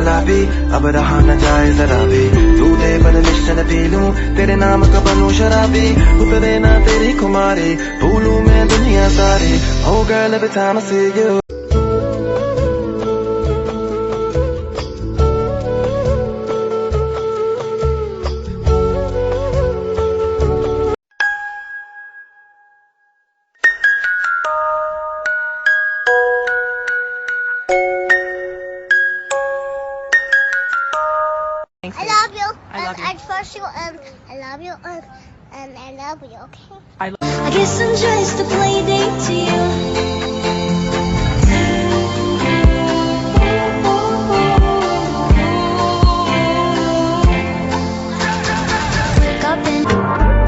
गुलाबी, अब रहा न जाए जरा भी। तू दे परमिशन पी लूं, तेरे नाम का बनूं शराबी। उतरे ना तेरी खुमारी, भूलूं मैं दुनिया सारी। Oh girl, every time I see you I love you. I love you. And first you, I love you. I love you. Okay. I guess I'm just a play date to you.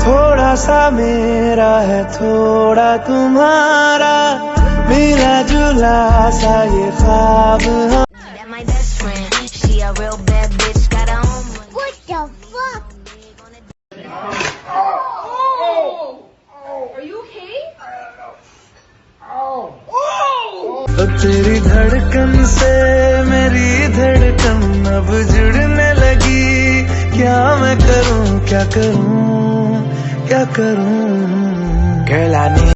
थोड़ा सा मेरा है, थोड़ा तुम्हारा, मिला जुला सा ये ख्वाब। That my best friend, she a real bad bitch, got her own money. What the fuck? Are you okay? तो तेरी धड़कन से मेरी धड़कन अब जुड़ने लगी। क्या मैं करूं, क्या करूं, क्या करूं? Girl, I need